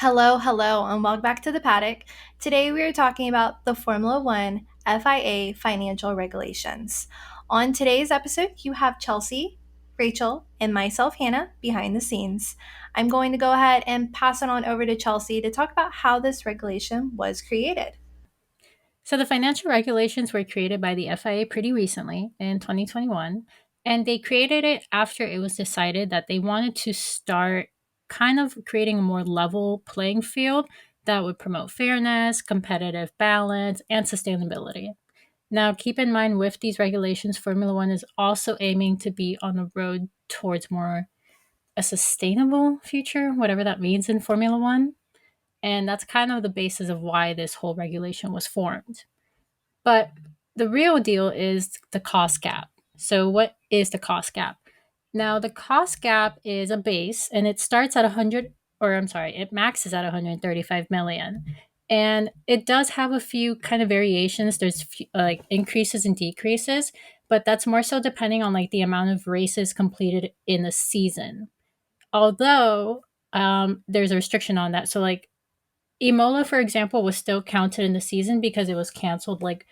Hello, and welcome back to the paddock. Today we are talking about the Formula One FIA Financial Regulations. On today's episode, you have Chelsea, Rachel, and myself, Hannah, behind the scenes. I'm going to go ahead and pass it on over to Chelsea to talk about how this regulation was created. So the financial regulations were created by the FIA pretty recently in 2021, and they created it after it was decided that they wanted to start kind of creating a more level playing field that would promote fairness, competitive balance, and sustainability. Now, keep in mind with these regulations, Formula One is also aiming to be on the road towards more a sustainable future, whatever that means in Formula One. And that's kind of the basis of why this whole regulation was formed. But the real deal is the cost gap. So, what is the cost gap? Now, the cost gap is a base and it starts at 100, or I'm sorry, it maxes at 135 million. And it does have a few kind of variations. There's like increases and decreases, but that's more so depending on like the amount of races completed in a season. Although there's a restriction on that. So, like Imola, for example, was still counted in the season because it was canceled like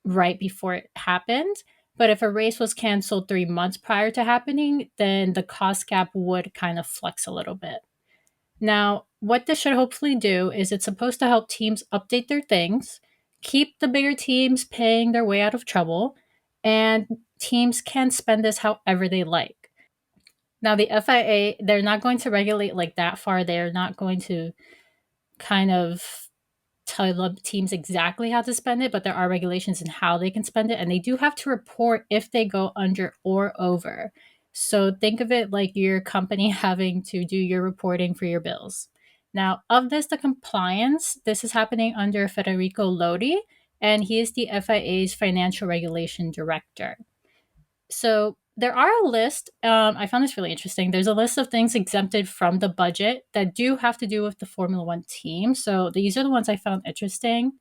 right before it happened. But if a race was canceled 3 months prior to happening, then the cost gap would kind of flex a little bit. Now, what this should hopefully do is it's supposed to help teams update their things, keep the bigger teams paying their way out of trouble, and teams can spend this however they like. Now, the FIA, they're not going to regulate like that far. They're not going to kind of tell the teams exactly how to spend it, but there are regulations in how they can spend it, and they do have to report if they go under or over. So think of it like your company having to do your reporting for your bills. Now, of this, the compliance, this is happening under Federico Lodi, and he is the FIA's financial regulation director. So there are a list. I found this really interesting. There's a list of things exempted from the budget that do have to do with the Formula One team. So these are the ones I found interesting.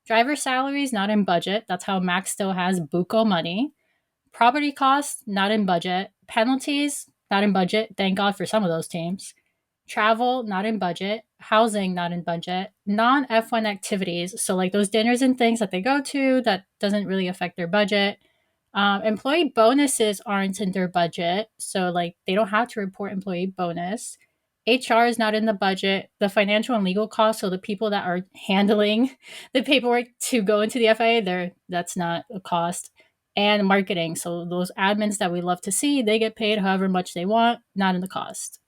Driver salaries not in budget. That's how Max still has buco money. Property costs not in budget. Penalties not in budget. Thank God for some of those teams. Travel not in budget. Housing not in budget. Non F1 activities. So like those dinners and things that they go to that doesn't really affect their budget. Employee bonuses aren't in their budget, so like they don't have to report employee bonus. HR is not in the budget. The financial and legal costs, so the people that are handling the paperwork to go into the FIA, that's not a cost. And marketing, so those admins that we love to see, they get paid however much they want, not in the cost.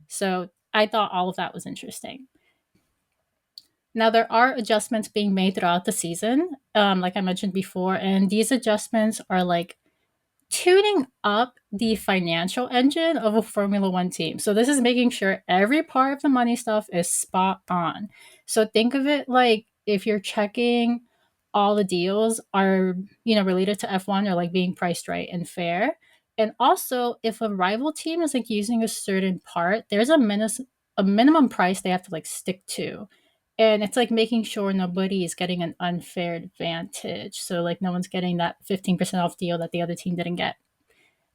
So I thought all of that was interesting. Now, there are adjustments being made throughout the season, like I mentioned before, and these adjustments are like tuning up the financial engine of a Formula One team. So this is making sure every part of the money stuff is spot on. So think of it like if you're checking all the deals are, related to F1 or like being priced right and fair. And also if a rival team is like using a certain part, there's a minimum price they have to like stick to. And it's like making sure nobody is getting an unfair advantage. So like no one's getting that 15% off deal that the other team didn't get.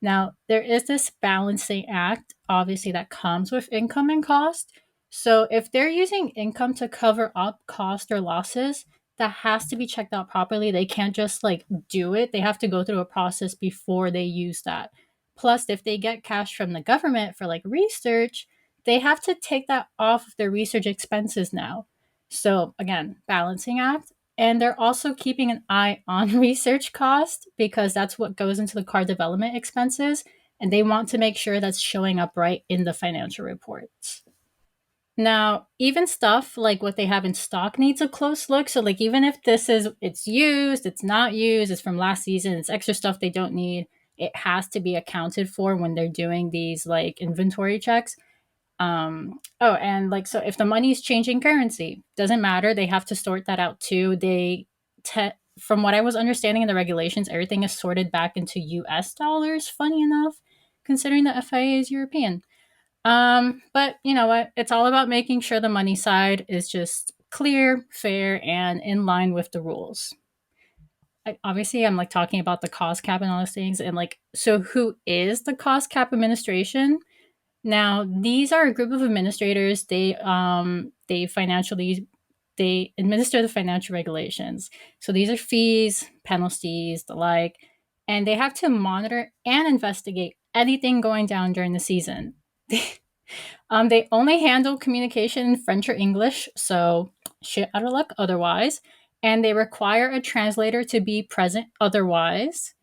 Now, there is this balancing act, obviously, that comes with income and cost. So, if they're using income to cover up cost or losses, that has to be checked out properly. They can't just like do it, they have to go through a process before they use that. Plus, if they get cash from the government for like research, they have to take that off of their research expenses now. So, again, balancing act. And they're also keeping an eye on research cost because that's what goes into the car development expenses. And they want to make sure that's showing up right in the financial reports. Now, even stuff like what they have in stock needs a close look. So, like, even if it's used, it's not used, it's from last season, it's extra stuff they don't need, it has to be accounted for when they're doing these like inventory checks. And like, so if the money is changing currency, doesn't matter. They have to sort that out too. From what I was understanding in the regulations, everything is sorted back into US dollars, funny enough, considering the FIA is European. But you know what? It's all about making sure the money side is just clear, fair, and in line with the rules. Obviously, I'm like talking about the cost cap and all those things. And like, so who is the cost cap administration? Now, these are a group of administrators. They administer the financial regulations. So these are fees, penalties, the like, and they have to monitor and investigate anything going down during the season. They only handle communication in French or English, so shit out of luck otherwise. And they require a translator to be present otherwise.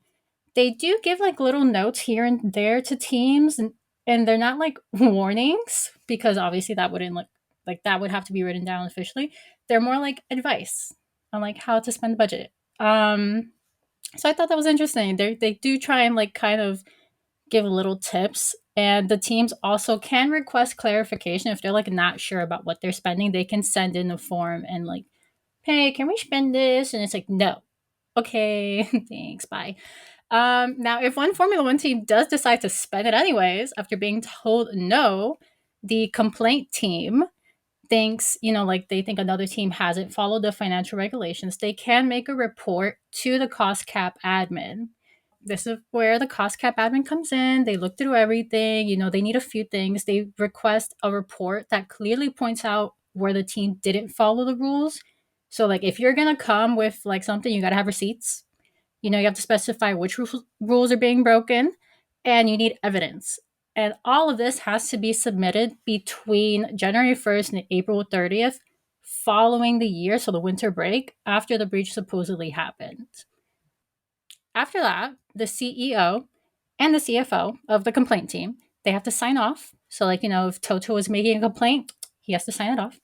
They do give like little notes here and there to teams, and they're not like warnings because obviously that wouldn't look like that would have to be written down officially. They're more like advice on like how to spend the budget. So I thought that was interesting. They do try and like kind of give little tips, and the teams also can request clarification if they're like not sure about what they're spending. They can send in a form and like, hey, can we spend this? And it's like, no. Okay, thanks, bye. Now, if one Formula One team does decide to spend it anyways after being told no, the complaint team thinks, like they think another team hasn't followed the financial regulations, they can make a report to the cost cap admin. This is where the cost cap admin comes in. They look through everything. They need a few things. They request a report that clearly points out where the team didn't follow the rules. So, like, if you're going to come with like something, you got to have receipts. You have to specify which rules are being broken, and you need evidence. And all of this has to be submitted between January 1st and April 30th, following the year, so the winter break, after the breach supposedly happened. After that, the CEO and the CFO of the complaint team, they have to sign off. So, like, if Toto was making a complaint, he has to sign it off.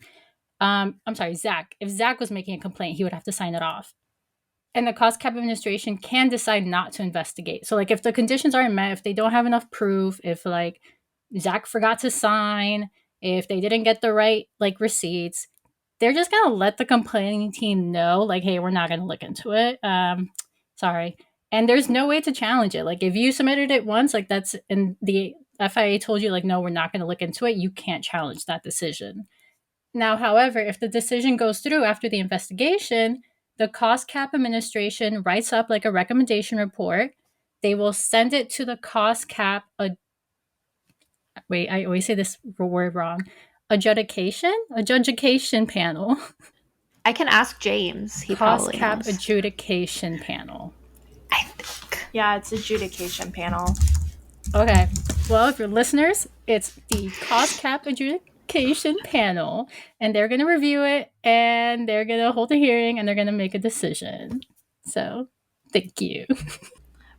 I'm sorry, Zach. If Zach was making a complaint, he would have to sign it off. And the cost cap administration can decide not to investigate. So, like, if the conditions aren't met, if they don't have enough proof, if like Zach forgot to sign, if they didn't get the right like receipts, they're just gonna let the complaining team know, like, hey, we're not gonna look into it. Sorry. And there's no way to challenge it. Like, if you submitted it once, like that's and the FIA told you, like, no, we're not gonna look into it, you can't challenge that decision. Now, however, if the decision goes through after the investigation, the cost cap administration writes up like a recommendation report. They will send it to the cost cap. Wait, I always say this word wrong. Adjudication panel. I can ask James. He Cost probably cap knows. adjudication panel. I think. Yeah, it's adjudication panel. Okay. Well, if you're listeners, it's the cost cap adjudication panel, and they're going to review it, and they're going to hold a hearing, and they're going to make a decision. So, thank you.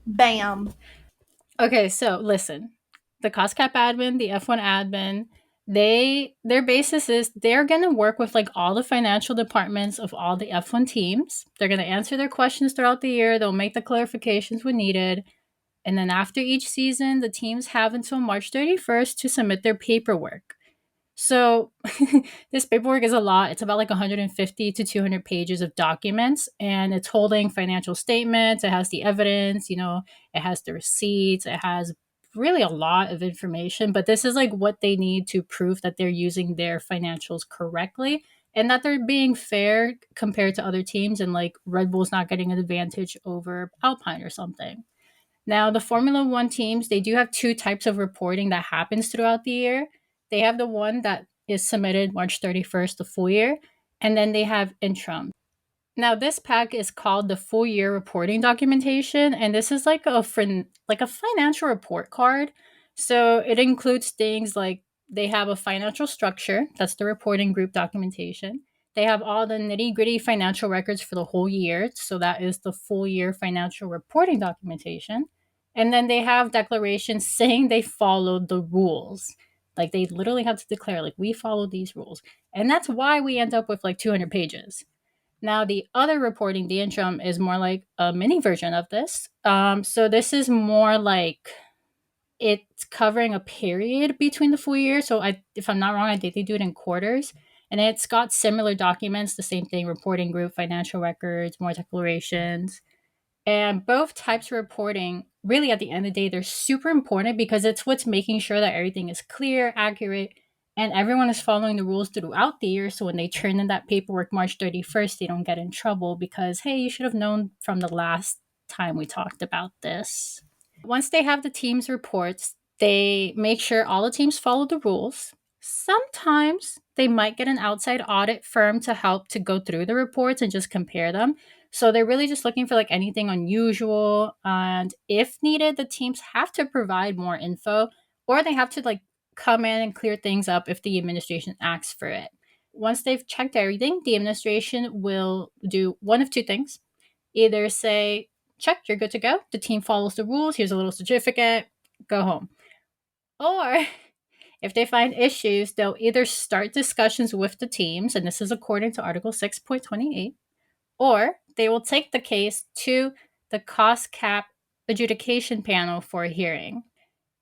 Bam. Okay, so listen. The cost cap admin, the F1 admin, their basis is they're going to work with like all the financial departments of all the F1 teams. They're going to answer their questions throughout the year. They'll make the clarifications when needed. And then after each season, the teams have until March 31st to submit their paperwork. So this paperwork is a lot. It's about like 150 to 200 pages of documents, and it's holding financial statements. It has the evidence, it has the receipts, it has really a lot of information. But this is like what they need to prove that they're using their financials correctly and that they're being fair compared to other teams, and like Red Bull's not getting an advantage over Alpine or something. Now, the Formula One teams, they do have two types of reporting that happens throughout the year. They have the one that is submitted March 31st, the full year, and then they have interim. Now, this pack is called the full year reporting documentation, and this is like a financial report card. So it includes things like they have a financial structure, that's the reporting group documentation. They have all the nitty gritty financial records for the whole year, so that is the full year financial reporting documentation. And then they have declarations saying they followed the rules. Like they literally have to declare, like, we followed these rules. And that's why we end up with like 200 pages. Now, the other reporting, the interim, is more like a mini version of this. So this is more like it's covering a period between the full year. So if I'm not wrong, I think they do it in quarters. And it's got similar documents, the same thing, reporting group, financial records, more declarations. And both types of reporting, really at the end of the day, they're super important because it's what's making sure that everything is clear, accurate, and everyone is following the rules throughout the year. So when they turn in that paperwork March 31st, they don't get in trouble because, hey, you should have known from the last time we talked about this. Once they have the team's reports, They make sure all the teams follow the rules. Sometimes they might get an outside audit firm to help to go through the reports and just compare them. So they're really just looking for like anything unusual. And if needed, the teams have to provide more info or they have to like come in and clear things up if the administration asks for it. Once they've checked everything, the administration will do one of two things. Either say, check, you're good to go. The team follows the rules. Here's a little certificate. Go home. Or if they find issues, they'll either start discussions with the teams, and this is according to Article 6.28, or they will take the case to the cost cap adjudication panel for a hearing.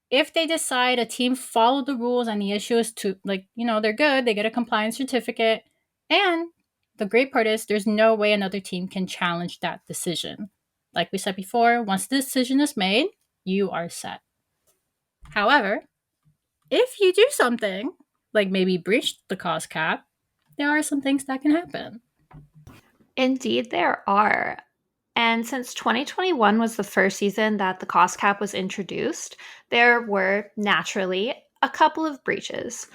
If they decide a team followed the rules and the issue is to, they're good, they get a compliance certificate, and the great part is there's no way another team can challenge that decision. Like we said before, once the decision is made, you are set. However, if you do something, like maybe breach the cost cap, there are some things that can happen. Indeed, there are. And since 2021 was the first season that the cost cap was introduced, there were naturally a couple of breaches.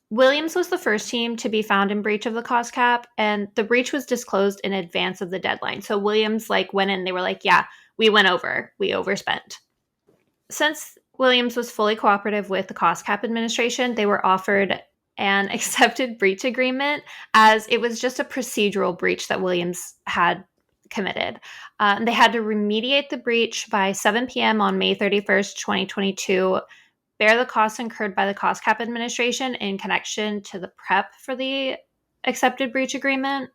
Williams was the first team to be found in breach of the cost cap, and the breach was disclosed in advance of the deadline. So Williams went in, they were like, yeah, we went over, we overspent. Since Williams was fully cooperative with the cost cap administration, they were offered an accepted breach agreement as it was just a procedural breach that Williams had committed. They had to remediate the breach by 7 p.m. on May 31st, 2022, bear the costs incurred by the cost cap administration in connection to the prep for the accepted breach agreement,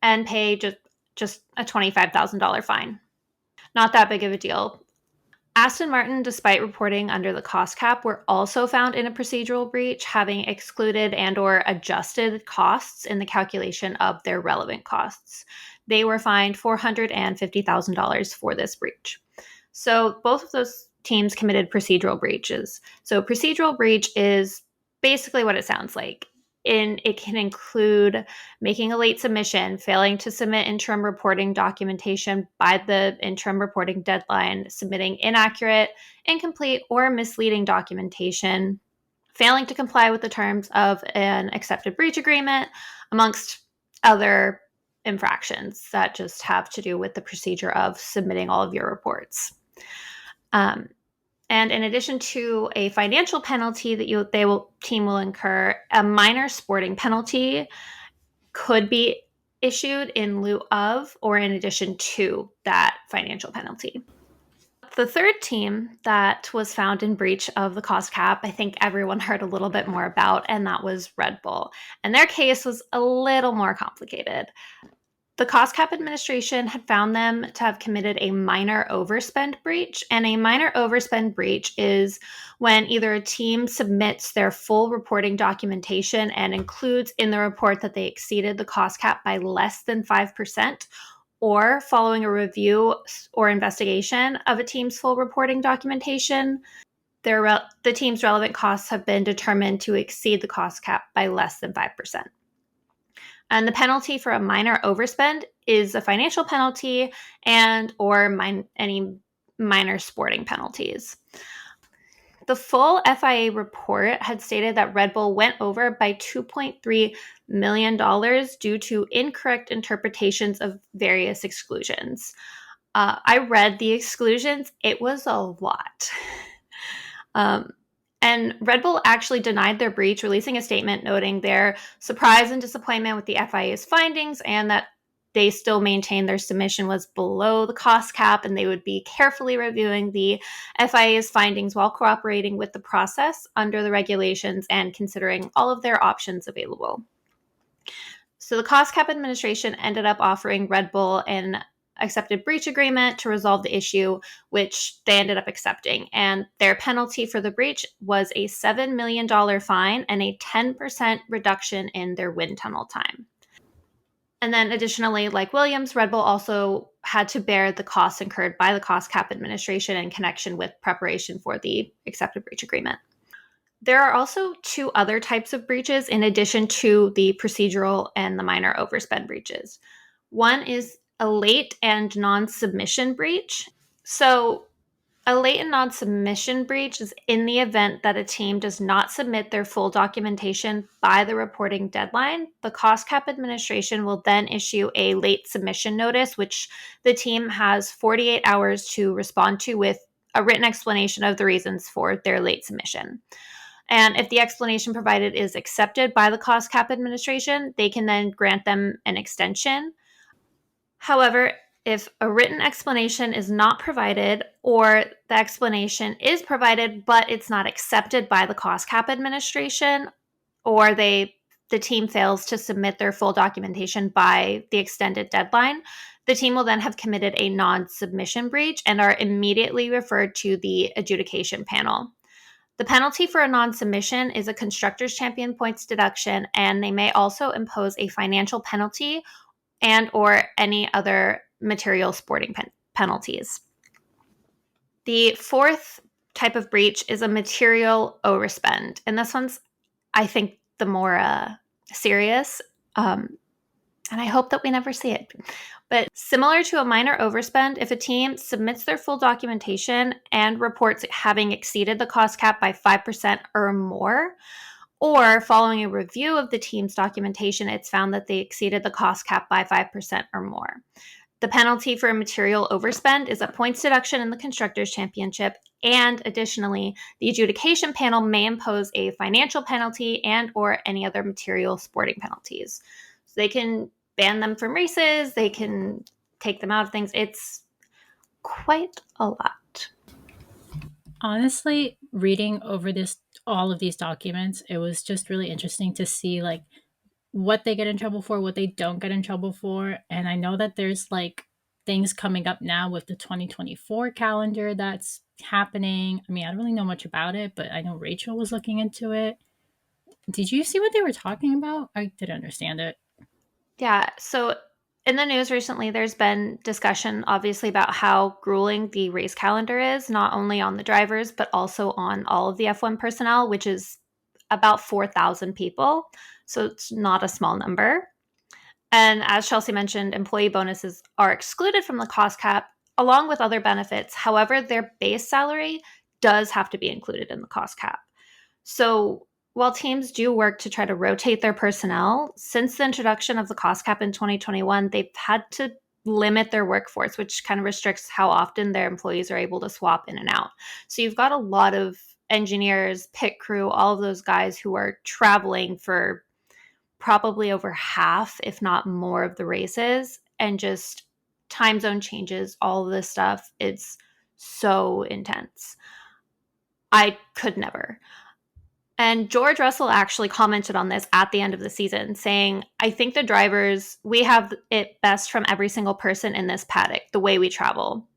and pay just a $25,000 fine. Not that big of a deal. Aston Martin, despite reporting under the cost cap, were also found in a procedural breach, having excluded and or adjusted costs in the calculation of their relevant costs. They were fined $450,000 for this breach. So both of those teams committed procedural breaches. So procedural breach is basically what it sounds like. It can include making a late submission, failing to submit interim reporting documentation by the interim reporting deadline, submitting inaccurate, incomplete, or misleading documentation, failing to comply with the terms of an accepted breach agreement, amongst other infractions that just have to do with the procedure of submitting all of your reports. And in addition to a financial penalty that team will incur, a minor sporting penalty could be issued in lieu of or in addition to that financial penalty. The third team that was found in breach of the cost cap, I think everyone heard a little bit more about, and that was Red Bull. And their case was a little more complicated. The cost cap administration had found them to have committed a minor overspend breach. And a minor overspend breach is when either a team submits their full reporting documentation and includes in the report that they exceeded the cost cap by less than 5%, or following a review or investigation of a team's full reporting documentation, the team's relevant costs have been determined to exceed the cost cap by less than 5%. And the penalty for a minor overspend is a financial penalty and or any minor sporting penalties. The full FIA report had stated that Red Bull went over by $2.3 million due to incorrect interpretations of various exclusions. I read the exclusions. It was a lot. And Red Bull actually denied their breach, releasing a statement noting their surprise and disappointment with the FIA's findings and that they still maintain their submission was below the cost cap and they would be carefully reviewing the FIA's findings while cooperating with the process under the regulations and considering all of their options available. So the cost cap administration ended up offering Red Bull an accepted breach agreement to resolve the issue, which they ended up accepting. And their penalty for the breach was a $7 million fine and a 10% reduction in their wind tunnel time. And then additionally, like Williams, Red Bull also had to bear the costs incurred by the cost cap administration in connection with preparation for the accepted breach agreement. There are also two other types of breaches in addition to the procedural and the minor overspend breaches. One is a late and non-submission breach. So A late and non-submission breach is in the event that a team does not submit their full documentation by the reporting deadline. The cost cap administration will then issue a late submission notice, which the team has 48 hours to respond to with a written explanation of the reasons for their late submission. And if the explanation provided is accepted by the cost cap administration, they can then grant them an extension. However, if a written explanation is not provided or the explanation is provided but it's not accepted by the cost cap administration, or the team fails to submit their full documentation by the extended deadline, the team will then have committed a non-submission breach and are immediately referred to the adjudication panel. The penalty for a non-submission is a constructors champion points deduction, and they may also impose a financial penalty and or any other material sporting penalties. The fourth type of breach is a material overspend. And this one's, I think, the more serious. And I hope that we never see it. But similar to a minor overspend, if a team submits their full documentation and reports having exceeded the cost cap by 5% or more, or following a review of the team's documentation, it's found that they exceeded the cost cap by 5% or more. The penalty for a material overspend is a points deduction in the Constructors' Championship, and additionally, the adjudication panel may impose a financial penalty and or any other material sporting penalties. So they can ban them from races, they can take them out of things. It's quite a lot. Honestly, reading over this all of these documents, it was just really interesting to see like what they get in trouble for, what they don't get in trouble for. And I know that there's like things coming up now with the 2024 calendar that's happening. I mean, I don't really know much about it, but I know Rachel was looking into it. Did you see what they were talking about? I didn't understand it. Yeah. So in the news recently, there's been discussion, obviously, about how grueling the race calendar is, not only on the drivers, but also on all of the F1 personnel, which is about 4,000 people. So it's not a small number. And as Chelsea mentioned, employee bonuses are excluded from the cost cap along with other benefits. However, their base salary does have to be included in the cost cap. So while teams do work to try to rotate their personnel, since the introduction of the cost cap in 2021, they've had to limit their workforce, which kind of restricts how often their employees are able to swap in and out. So you've got a lot of engineers, pit crew, all of those guys who are traveling for probably over half, if not more, of the races, and just time zone changes, all of this stuff. It's so intense. I could never. And George Russell actually commented on this at the end of the season, saying, I think the drivers, we have it best from every single person in this paddock, the way we travel.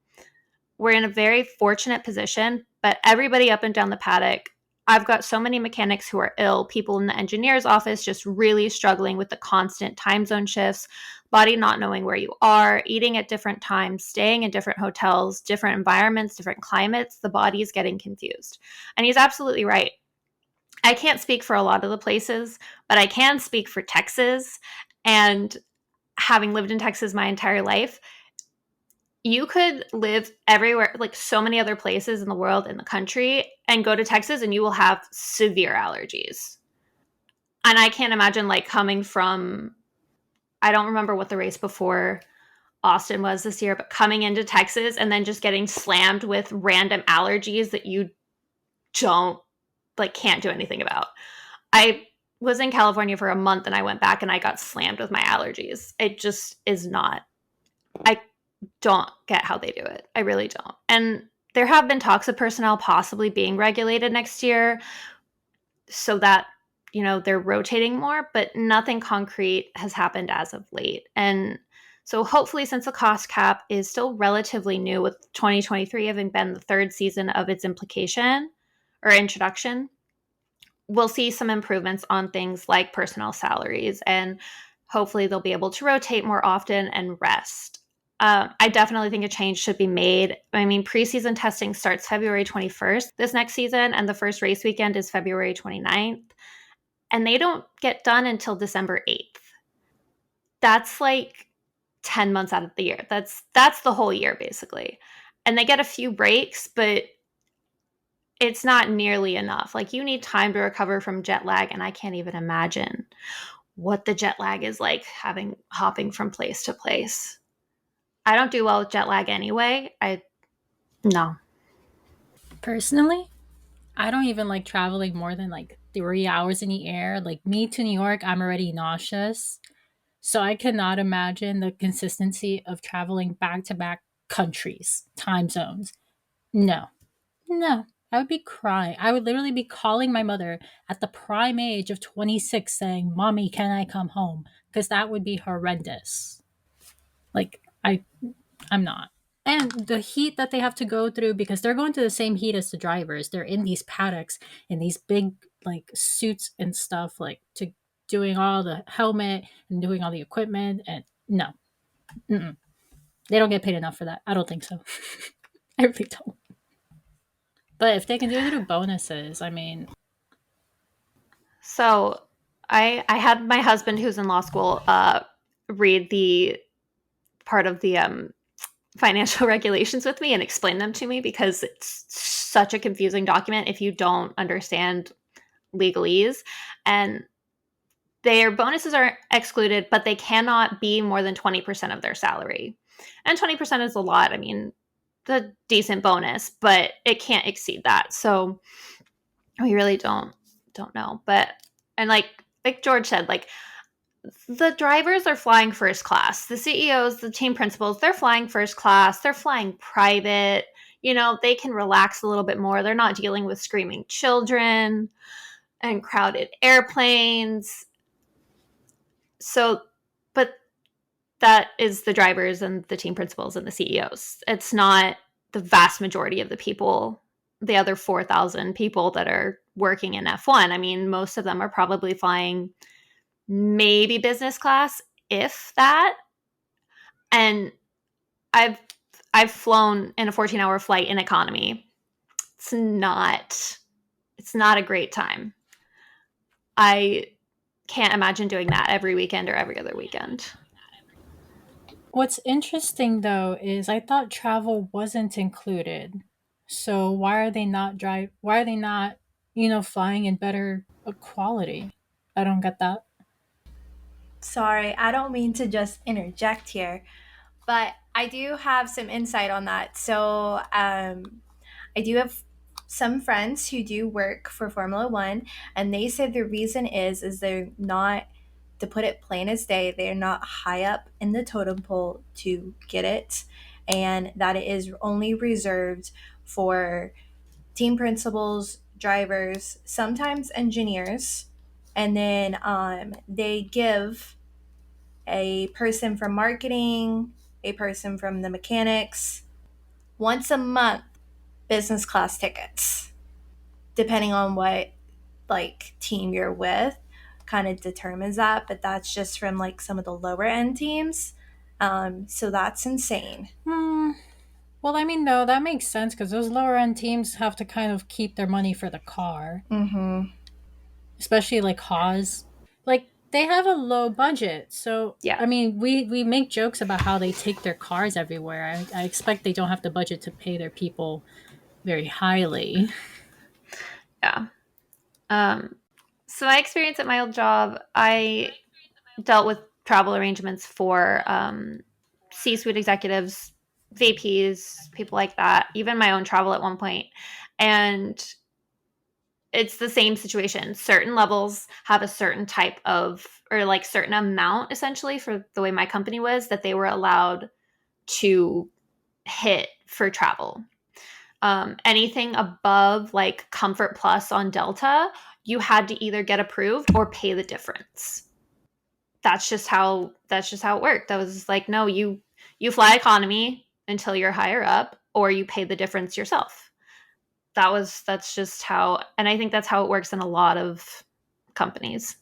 We're in a very fortunate position, but everybody up and down the paddock, I've got so many mechanics who are ill, people in the engineer's office just really struggling with the constant time zone shifts, body not knowing where you are, eating at different times, staying in different hotels, different environments, different climates. The body is getting confused. And he's absolutely right. I can't speak for a lot of the places, but I can speak for Texas. And having lived in Texas my entire life, you could live everywhere, like so many other places in the world, in the country, and go to Texas and you will have severe allergies. And I can't imagine like coming from, I don't remember what the race before Austin was this year, but coming into Texas and then just getting slammed with random allergies that you don't, like, can't do anything about. I was in California for a month and I went back and I got slammed with my allergies. It just is not, I don't get how they do it. I really don't. And there have been talks of personnel possibly being regulated next year so that, you know, they're rotating more, but nothing concrete has happened as of late. And so hopefully, since the cost cap is still relatively new, with 2023 having been the third season of its implication or introduction, we'll see some improvements on things like personnel salaries, and hopefully they'll be able to rotate more often and rest. I definitely think a change should be made. I mean, preseason testing starts February 21st this next season, and the first race weekend is February 29th, and they don't get done until December 8th. That's like 10 months out of the year. That's the whole year, basically. and they get a few breaks, but it's not nearly enough. Like you need time to recover from jet lag, and I can't even imagine what the jet lag is like having hopping from place to place. I don't do well with jet lag anyway. I no. Personally, I don't even like traveling more than like 3 hours in the air. Like me to New York, I'm already nauseous. So I cannot imagine the consistency of traveling back to back countries, time zones. No, no. I would be crying. I would literally be calling my mother at the prime age of 26 saying, "Mommy, can I come home?" Because that would be horrendous. Like, I'm not. And the heat that they have to go through, because they're going through the same heat as the drivers. They're in these paddocks in these big like suits and stuff, like to doing all the helmet and doing all the equipment. And no, mm-mm. They don't get paid enough for that. I don't think so. I really don't. But if they can do it through bonuses, I mean, So I had my husband who's in law school read the part of the financial regulations with me and explain them to me because it's such a confusing document if you don't understand legalese. And their bonuses are excluded, but they cannot be more than 20% of their salary. And 20% is a lot. I mean, the decent bonus, but it can't exceed that. So we really don't know. But and like George said, like the drivers are flying first class. The CEOs, the team principals, they're flying first class. They're flying private. You know, they can relax a little bit more. They're not dealing with screaming children and crowded airplanes. So, but that is the drivers and the team principals and the CEOs. It's not the vast majority of the people, the other 4,000 people that are working in F1. I mean, most of them are probably flying maybe business class, if that. And I've I've flown in a 14-hour flight in economy. It's not it's not a great time. I can't imagine doing that every weekend or every other weekend. what's interesting though is I thought travel wasn't included. So why are they not, flying in better quality? I don't get that. Sorry, I don't mean to just interject here, but I do have some insight on that. So, I do have some friends who do work for Formula One, and they said the reason is they're not, to put it plain as day, they're not high up in the totem pole to get it, and that it is only reserved for team principals, drivers, sometimes engineers, and then they give a person from marketing, a person from the mechanics, once a month business class tickets, depending on what like team you're with, kind of determines that. But that's just from like some of the lower end teams. So that's insane. Hmm. Well, I mean, no, that makes sense because those lower end teams have to kind of keep their money for the car, Mm-hmm. especially like Haas. Like they have a low budget, so Yeah. I mean, we make jokes about how they take their cars everywhere. I expect they don't have the budget to pay their people very highly. Yeah. Um, so my experience at my old job, I dealt with travel arrangements for C-suite executives, VPs, people like that. Even my own travel at one point, and it's the same situation. Certain levels have a certain type of, or like certain amount essentially for the way my company was that they were allowed to hit for travel. Anything above like Comfort Plus on Delta, you had to either get approved or pay the difference. That's just how it worked. I was like, no, you fly economy until you're higher up, or you pay the difference yourself. That's just how, and I think that's how it works in a lot of companies.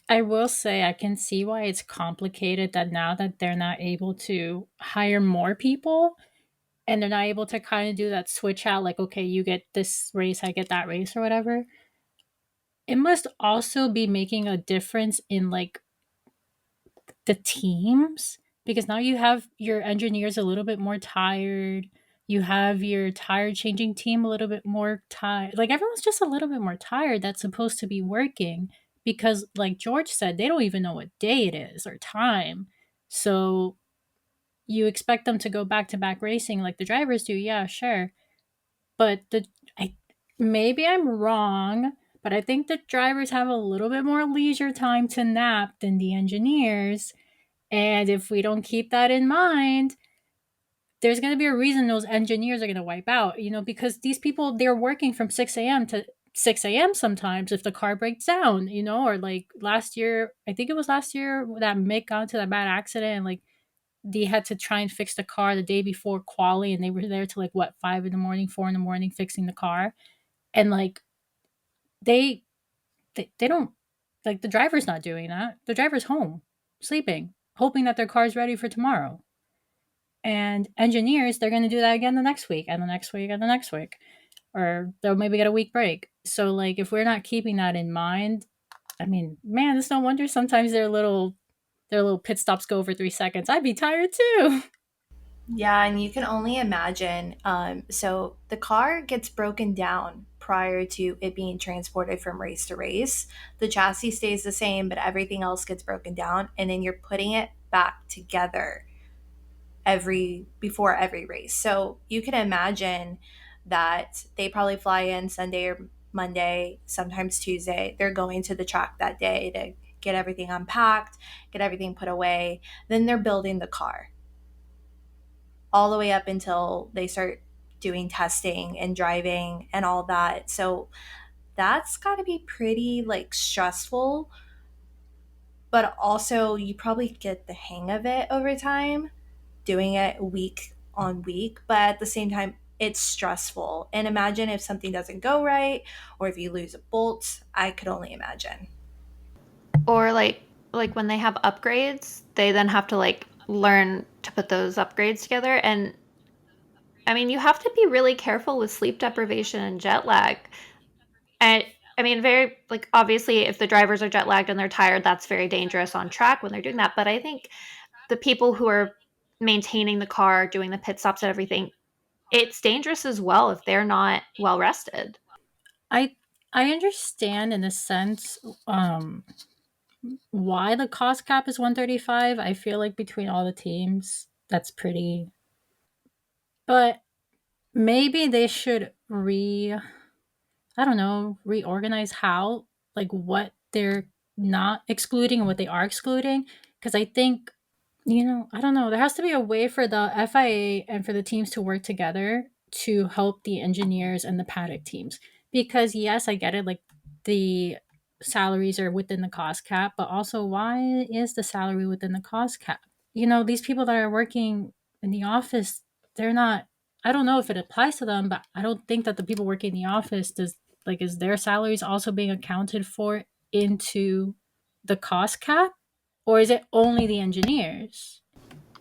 I will say I can see why it's complicated that now that they're not able to hire more people and they're not able to kind of do that switch out, like, okay, you get this race, I get that race, or whatever. It must also be making a difference in like the teams because now you have your engineers a little bit more tired. You have your tire changing team a little bit more tired. Like everyone's just a little bit more tired that's supposed to be working because, like George said, they don't even know what day it is or time. So you expect them to go back to back racing like the drivers do. Yeah, sure. But I maybe I'm wrong, but I think the drivers have a little bit more leisure time to nap than the engineers. And if we don't keep that in mind, there's going to be a reason those engineers are going to wipe out, because these people, they're working from 6 a.m. to 6 a.m. sometimes if the car breaks down, or like last year, I think it was last year that Mick got into that bad accident and like they had to try and fix the car the day before quali and they were there till like what, 5 in the morning, 4 in the morning fixing the car. And like they, they don't, like the driver's not doing that. The driver's home sleeping, hoping that their car's ready for tomorrow. And engineers, they're going to do that again the next week and the next week and the next week, or they'll maybe get a week break. So, like, if we're not keeping that in mind, I mean, man, it's no wonder sometimes their little pit stops go over 3 seconds. I'd be tired too. Yeah, and you can only imagine. So the car gets broken down prior to it being transported from race to race. The chassis stays the same, but everything else gets broken down, and then you're putting it back together every before every race. So you can imagine that they probably fly in Sunday or Monday, sometimes Tuesday. They're going to the track that day to get everything unpacked, get everything put away. Then they're building the car all the way up until they start doing testing and driving and all that. So that's got to be pretty like stressful, but also you probably get the hang of it over time, doing it week on week, but at the same time it's stressful. And imagine if something doesn't go right or if you lose a bolt. I could only imagine. Or like when they have upgrades, they then have to like learn to put those upgrades together. And I mean, you have to be really careful with sleep deprivation and jet lag. And I mean, very like obviously, if the drivers are jet lagged and they're tired, that's very dangerous on track when they're doing that. But I think the people who are maintaining the car, doing the pit stops and everything, it's dangerous as well if they're not well rested. I I understand in a sense why the cost cap is 135. I feel like between all the teams, that's pretty. But maybe they should I don't know, reorganize how, like what they're not excluding and what they are excluding. Because I think, I don't know, there has to be a way for the FIA and for the teams to work together to help the engineers and the paddock teams. Because, yes, I get it, like the salaries are within the cost cap, but also why is the salary within the cost cap? These people that are working in the office, they're not, I don't know if it applies to them, but I don't think that the people working in the office is their salaries also being accounted for into the cost cap, or is it only the engineers?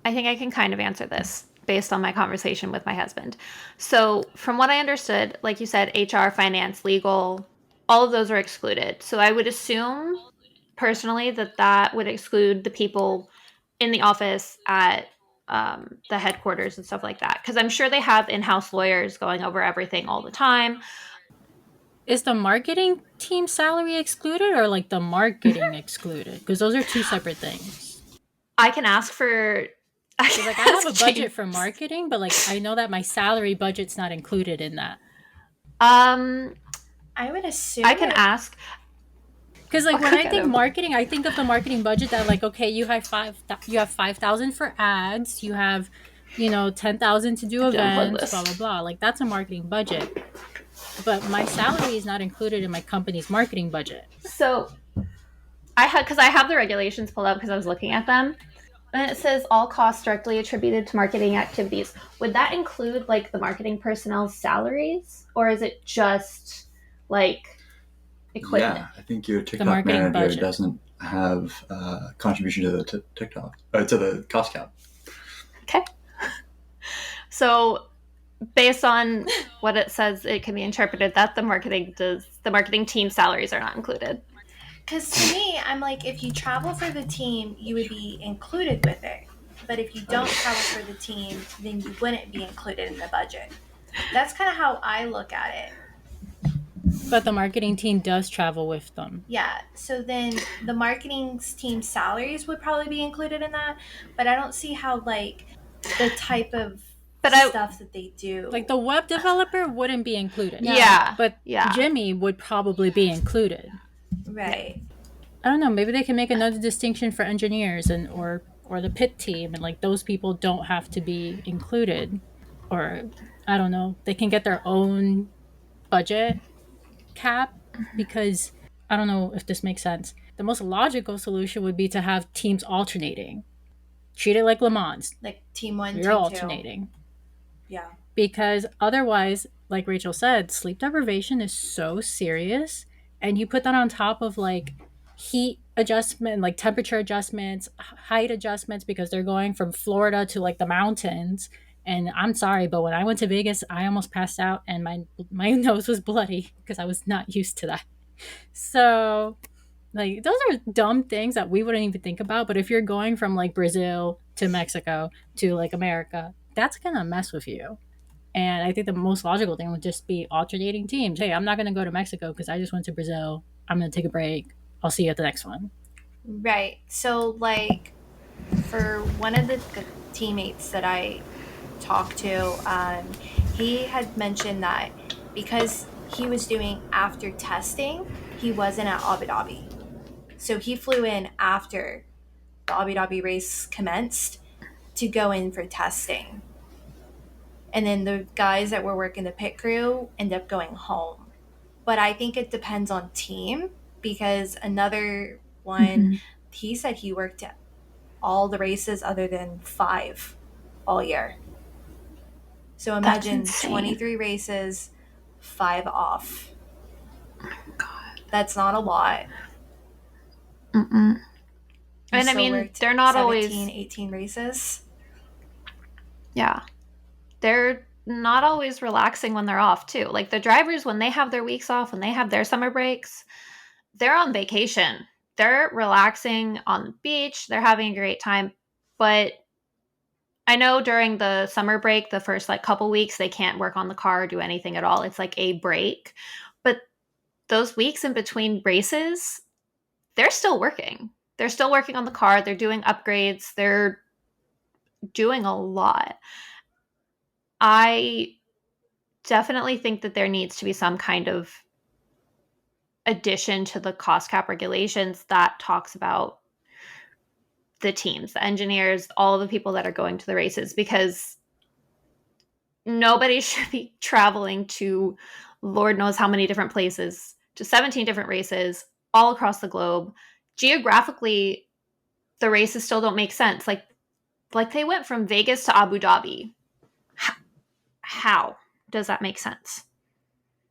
I think I can kind of answer this based on my conversation with my husband. So, from what I understood, like you said, HR, finance, legal, all of those are excluded. So, I would assume personally that that would exclude the people in the office at the headquarters and stuff like that. Because I'm sure they have in house lawyers going over everything all the time. Is the marketing team salary excluded or like the marketing excluded? Because those are two separate things. I can ask for. I Because like I can have a ask James. budget for marketing, but like I know that my salary budget's not included in that. Um, I would I assume can it. ask. Because like I'll when go I get think him. marketing, I think of the marketing budget that like okay, you have 5,000 for ads, you have 10,000 to I do have to unplug events, blah this. blah blah. Like that's a marketing budget, but my salary is not included in my company's marketing budget. So I had because I have the regulations pulled up because I was looking at them, and it says all costs directly attributed to marketing activities. Would that include like the marketing personnel's salaries, or is it just like equipment? Yeah, I think your The TikTok marketing manager budget. doesn't have contribution to the TikTok to the cost cap. Okay. So based on what it says, it can be interpreted that the marketing team salaries are not included. Because to me, I'm like, if you travel for the team, you would be included with it. but if you don't travel for the team, then you wouldn't be included in the budget. That's kind of how I look at it. But the marketing team does travel with them. Yeah, so then the marketing team salaries would probably be included in that, but I don't see how like the type of But stuff that they do. Like the web developer wouldn't be included. No. yeah, But yeah. Jimmy would probably be included. Right. I don't know, maybe they can make another distinction for engineers and or the pit team, and like those people don't have to be included. Or I don't know, they can get their own budget cap, because I don't know if this makes sense. The most logical solution would be to have teams alternating. Treat it like Le Mans. Like team one, You're team alternating. two. Yeah. Because otherwise, like Rachel said, sleep deprivation is so serious, and you put that on top of like heat adjustment, like temperature adjustments, height adjustments, because they're going from Florida to like the mountains. And I'm sorry, but when I went to Vegas, I almost passed out and my nose was bloody because I was not used to that. So like those are dumb things that we wouldn't even think about. But if you're going from like Brazil to Mexico to like America, that's gonna mess with you. And I think the most logical thing would just be alternating teams. Hey, I'm not going to go to Mexico because I just went to Brazil. I'm going to take a break. I'll see you at the next one. Right. So, like, for one of the teammates that I talked to, he had mentioned that because he was doing after testing, he wasn't at Abu Dhabi. So he flew in after the Abu Dhabi race commenced to go in for testing. And then the guys that were working the pit crew end up going home. But I think it depends on team, because another one, he said he worked at all the races other than 5 all year. So imagine 23 races, 5 off. God. That's not a lot. Mm-mm. And I So mean, they're not 17, always 18 races. Yeah. They're not always relaxing when they're off, too. Like the drivers, when they have their weeks off, when they have their summer breaks, they're on vacation. They're relaxing on the beach. They're having a great time. But I know during the summer break, the first like couple weeks, they can't work on the car or do anything at all. It's like a break. But those weeks in between races, they're still working. They're still working on the car. They're doing upgrades. They're doing a lot. I definitely think that there needs to be some kind of addition to the cost cap regulations that talks about the teams, the engineers, all the people that are going to the races, because nobody should be traveling to Lord knows how many different places, to 17 different races all across the globe. Geographically, the races still don't make sense. Like they went from Vegas to Abu Dhabi. How does that make sense?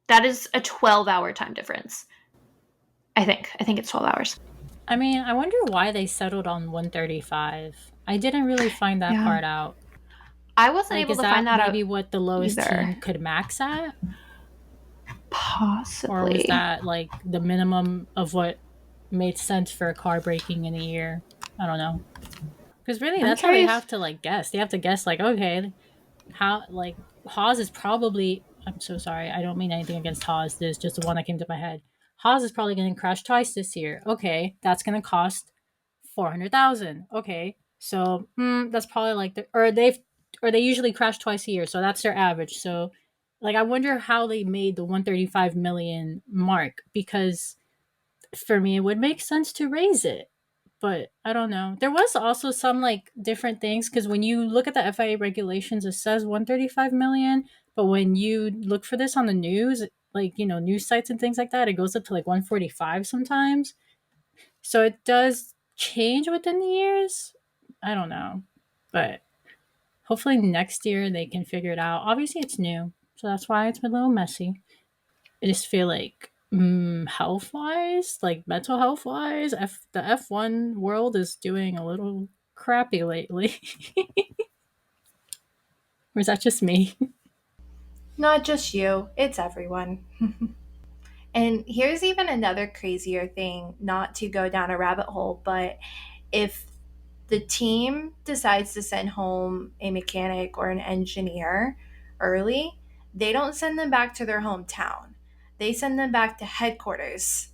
That is a 12-hour time difference. I think it's 12 hours. I mean, I wonder why they settled on 135. I didn't really find that part out. I wasn't Like, able is to find that out. Maybe what the lowest either. team could max at? Possibly. Or was that like the minimum of what made sense for a car breaking in a year? I don't know. Because really, that's how they have to like guess. They have to guess like, okay, how like Haas is probably. I'm so sorry. I don't mean anything against Haas. There's just the one that came to my head. Haas is probably going to crash twice this year. Okay, that's going to cost 400,000. Okay, so that's probably like they usually crash twice a year, so that's their average. So, like, I wonder how they made the 135 million mark, because for me it would make sense to raise it, but I don't know. There was also some like different things, because when you look at the FIA regulations, it says 135 million, but when you look for this on the news, like news sites and things like that, it goes up to like 145 sometimes. So it does change within the years. I don't know, but hopefully next year they can figure it out. Obviously, it's new, so that's why it's been a little messy. I just feel like health wise, like mental health wise, the F1 world is doing a little crappy lately. Or is that just me? Not just you, it's everyone. And here's even another crazier thing, not to go down a rabbit hole, but if the team decides to send home a mechanic or an engineer early, they don't send them back to their hometown. They send them back to headquarters,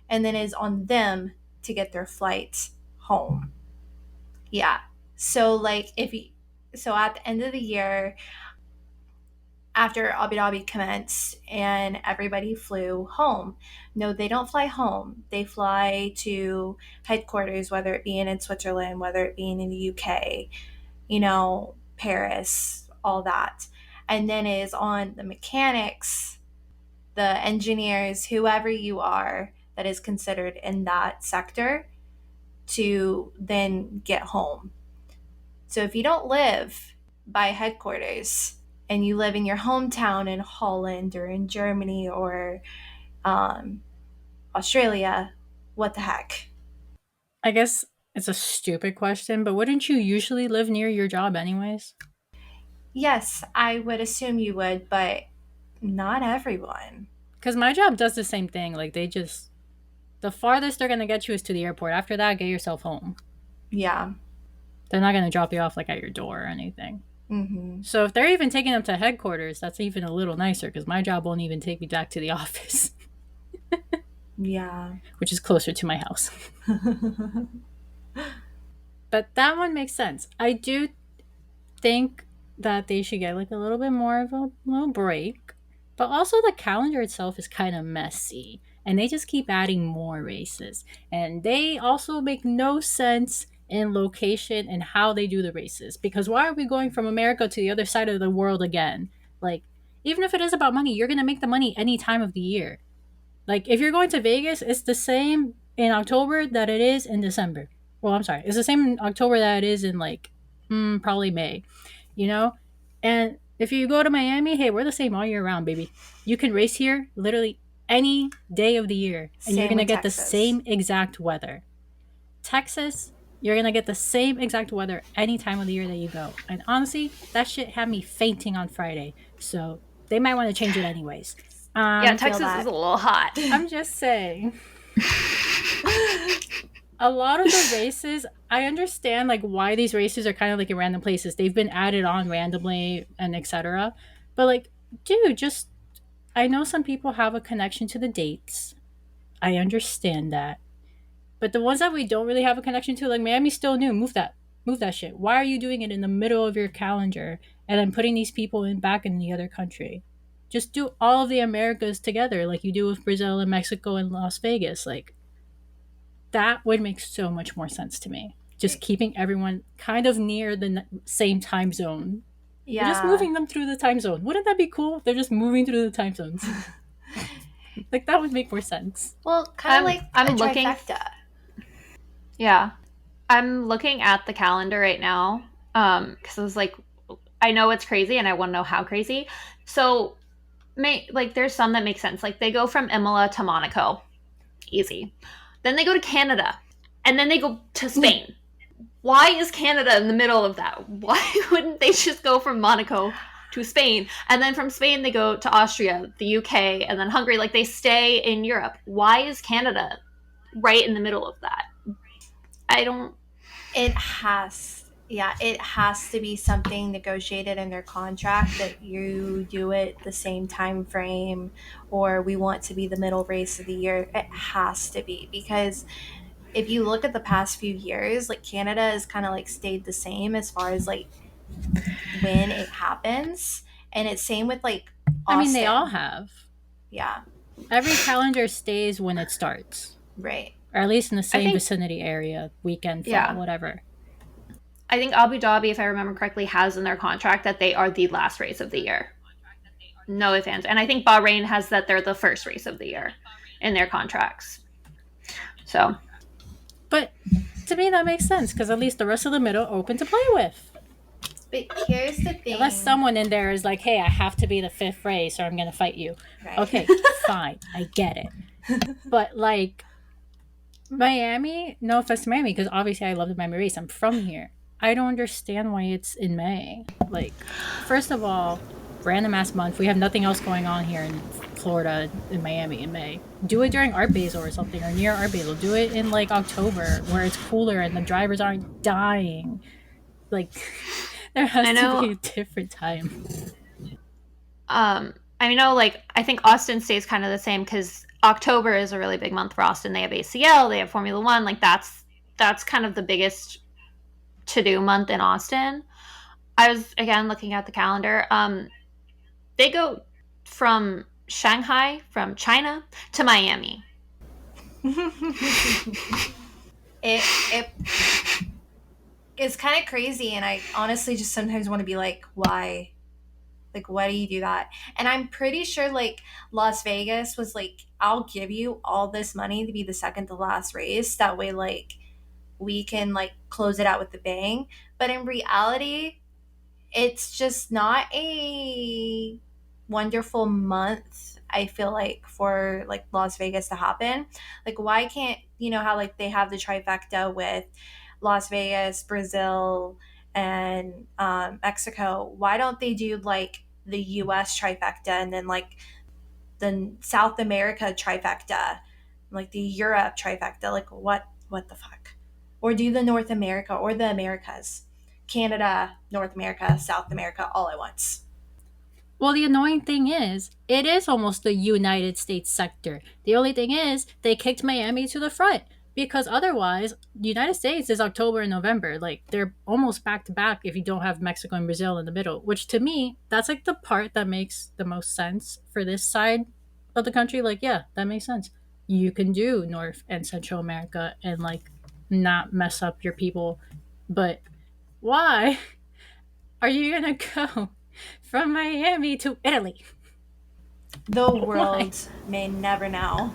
and then it's on them to get their flight home. Yeah. So like if you so at the end of the year, after Abu Dhabi commenced and everybody flew home. No, they don't fly home. They fly to headquarters, whether it be in Switzerland, whether it be in the UK, Paris, all that. And then it is on the mechanics, the engineers, whoever you are that is considered in that sector to then get home. So if you don't live by headquarters and you live in your hometown in Holland or in Germany or um, Australia, what the heck? I guess it's a stupid question, but wouldn't you usually live near your job anyways? Yes, I would assume you would, but not everyone. Because my job does the same thing. Like, the farthest they're going to get you is to the airport. After that, get yourself home. Yeah. They're not going to drop you off like at your door or anything. Mm-hmm. So if they're even taking them to headquarters, that's even a little nicer because my job won't even take me back to the office, Yeah. which is closer to my house. But that one makes sense. I do think that they should get like a little bit more of a little break. But also the calendar itself is kind of messy. And they just keep adding more races. And they also make no sense in location and how they do the races. Because why are we going from America to the other side of the world again? Like, even if it is about money, you're going to make the money any time of the year. Like, if you're going to Vegas, it's the same in October that it is in December. Well, I'm sorry. It's the same in October that it is in, like, probably May, you know? And if you go to Miami, hey, we're the same all year round, baby. You can race here literally any day of the year, and you're Same going to with get the Texas. same exact weather. Texas, you're going to get the same exact weather any time of the year that you go. And honestly, that shit had me fainting on Friday. So they might want to change it anyways. Yeah, Feel Texas that. is a little hot. I'm just saying. A lot of the races, I understand like why these races are kind of like in random places. They've been added on randomly and etc. But like, dude, just I know some people have a connection to the dates. I understand that. But the ones that we don't really have a connection to, like Miami's still new. Move that. Move that shit. Why are you doing it in the middle of your calendar and then putting these people in back in the other country? Just do all of the Americas together like you do with Brazil and Mexico and Las Vegas. Like that would make so much more sense to me. Just keeping everyone kind of near the same time zone. You're just Yeah. moving them through the time zone. Wouldn't that be cool? They're just moving through the time zones. Like that would make more sense. Well, kind of like a I'm looking. trifecta. Yeah, I'm looking at the calendar right now because I was like, I know it's crazy and I want to know how crazy. So, there's some that make sense. Like they go from Imola to Monaco, easy. Then they go to Canada, and then they go to Spain. Why is Canada in the middle of that? Why wouldn't they just go from Monaco to Spain, and then from Spain they go to Austria, the UK, and then Hungary? Like they stay in Europe. Why is Canada right in the middle of that? I don't. It has to be something negotiated in their contract that you do it the same time frame, or we want to be the middle race of the year. It has to be, because if you look at the past few years, like Canada has kind of like stayed the same as far as like when it happens, and it's same with like Austin. I mean, they all have. Yeah. Every calendar stays when it starts. Right. Or at least in the same vicinity area, weekend, fall, Yeah. whatever. I think Abu Dhabi, if I remember correctly, has in their contract that they are the last race of the year. No ifs, ands. And I think Bahrain has that they're the first race of the year in their contracts. So. But to me, that makes sense because at least the rest of the middle open to play with. But here's the thing. Unless someone in there is like, hey, I have to be the fifth race or I'm going to fight you. Right. Okay, fine. I get it. But like Miami, no offense to Miami, because obviously I love the Miami race. I'm from here. I don't understand why it's in May. Like, first of all, random ass month. We have nothing else going on here in Florida in Miami in May. Do it during Art Basel or something, or near Art Basel. Do it in like October where it's cooler and the drivers aren't dying. Like there I has to be know. a different time. I know, like, I think Austin stays kind of the same because October is a really big month for Austin. They have ACL, they have Formula One. Like, that's kind of the biggest to do month in Austin. I was again looking at the calendar. They go from Shanghai, from China to Miami. it it's kind of crazy, and I honestly just sometimes want to be like, why? Like, why do you do that? And I'm pretty sure like Las Vegas was like, I'll give you all this money to be the second to last race. That way, like, we can like close it out with the bang. But in reality, it's just not a wonderful month, I feel like, for like Las Vegas to happen. Like, why can't, you know how like they have the trifecta with Las Vegas, Brazil, and Mexico? Why don't they do like the US trifecta, and then like the South America trifecta, like the Europe trifecta? Like, what the fuck? Or do the North America or the Americas, Canada, North America, South America, all at once. Well, the annoying thing is, it is almost the United States sector. The only thing is, they kicked Miami to the front because otherwise, the United States is October and November. Like, they're almost back to back if you don't have Mexico and Brazil in the middle, which to me, that's like the part that makes the most sense for this side of the country. Like, yeah, that makes sense. You can do North and Central America and like not mess up your people. But why are you gonna go from Miami to Italy? The Why? world may never know.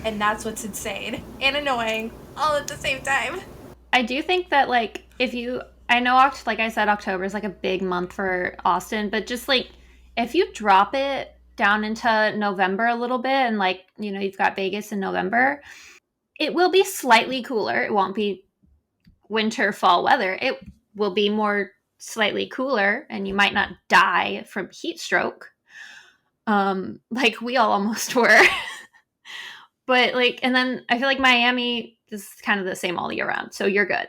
And that's what's insane and annoying all at the same time. I do think that, like, if you, I know, like I said, October is like a big month for Austin, but just like if you drop it down into November a little bit and, like, you know, you've got Vegas in November, it will be slightly cooler. It won't be winter, fall weather. It will be more slightly cooler and you might not die from heat stroke. Like we all almost were. But like, and then I feel like Miami is kind of the same all year round, so you're good.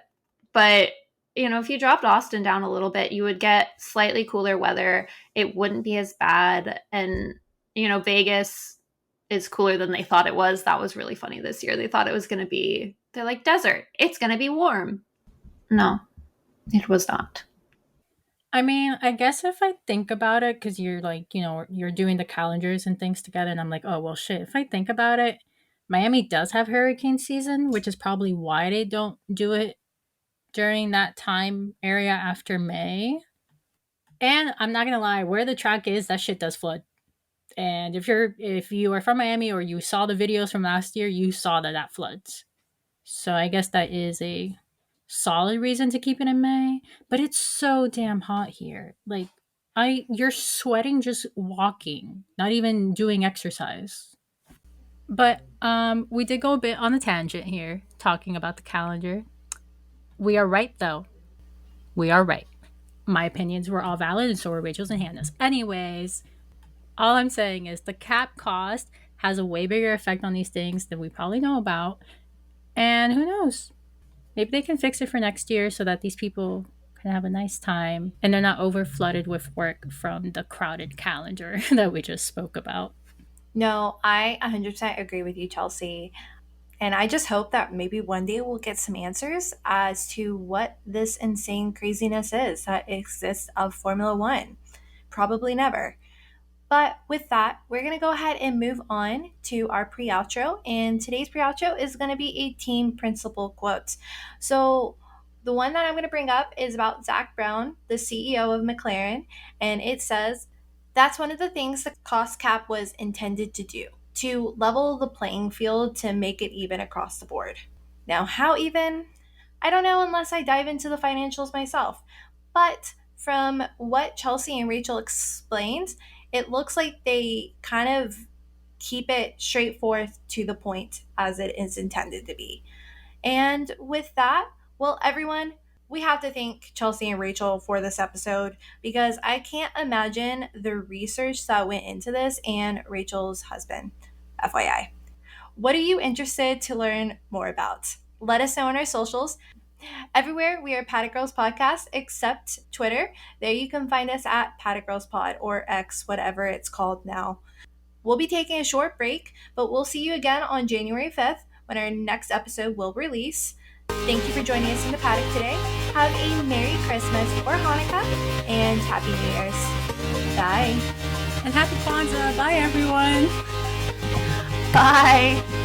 But you know, if you dropped Austin down a little bit, you would get slightly cooler weather. It wouldn't be as bad, and you know, Vegas is cooler than they thought it was. That was really funny this year. They thought it was going to be. They're like desert. It's going to be warm. No, it was not. I mean, I guess if I think about it, because you're like, you're doing the calendars and things together, and I'm like, oh, well, shit. If I think about it, Miami does have hurricane season, which is probably why they don't do it during that time area after May. And I'm not gonna lie, where the track is, that shit does flood. And if you are from Miami or you saw the videos from last year, you saw that that floods. So I guess that is a solid reason to keep it in May. But it's so damn hot here. Like you're sweating just walking, not even doing exercise. But we did go a bit on a tangent here, talking about the calendar. We are right though. We are right. My opinions were all valid, and so were Rachel's and Hannah's. Anyways, all I'm saying is the cap cost has a way bigger effect on these things than we probably know about. And who knows? Maybe they can fix it for next year so that these people can have a nice time and they're not over flooded with work from the crowded calendar that we just spoke about. No, I 100% agree with you, Chelsea. And I just hope that maybe one day we'll get some answers as to what this insane craziness is that exists of Formula One. Probably never. But with that, we're going to go ahead and move on to our pre outro. And today's pre outro is going to be a team principal quote. So, the one that I'm going to bring up is about Zach Brown, the CEO of McLaren. And it says, that's one of the things the cost cap was intended to do, to level the playing field to make it even across the board. Now, how even? I don't know unless I dive into the financials myself. But from what Chelsea and Rachel explained, it looks like they kind of keep it straightforward to the point as it is intended to be. And with that, well, everyone, We have to thank Chelsea and Rachel for this episode because I can't imagine the research that went into this and Rachel's husband, FYI. What are you interested to learn more about? Let us know on our socials. Everywhere we are Paddock Girls Podcast except Twitter. There you can find us at Paddock Girls Pod or X, whatever it's called now. We'll be taking a short break, but we'll see you again on January 5th when our next episode will release. Thank you for joining us in the paddock today. Have a Merry Christmas or Hanukkah and Happy New Year's. Bye. And happy Kwanzaa. Bye, everyone. Bye.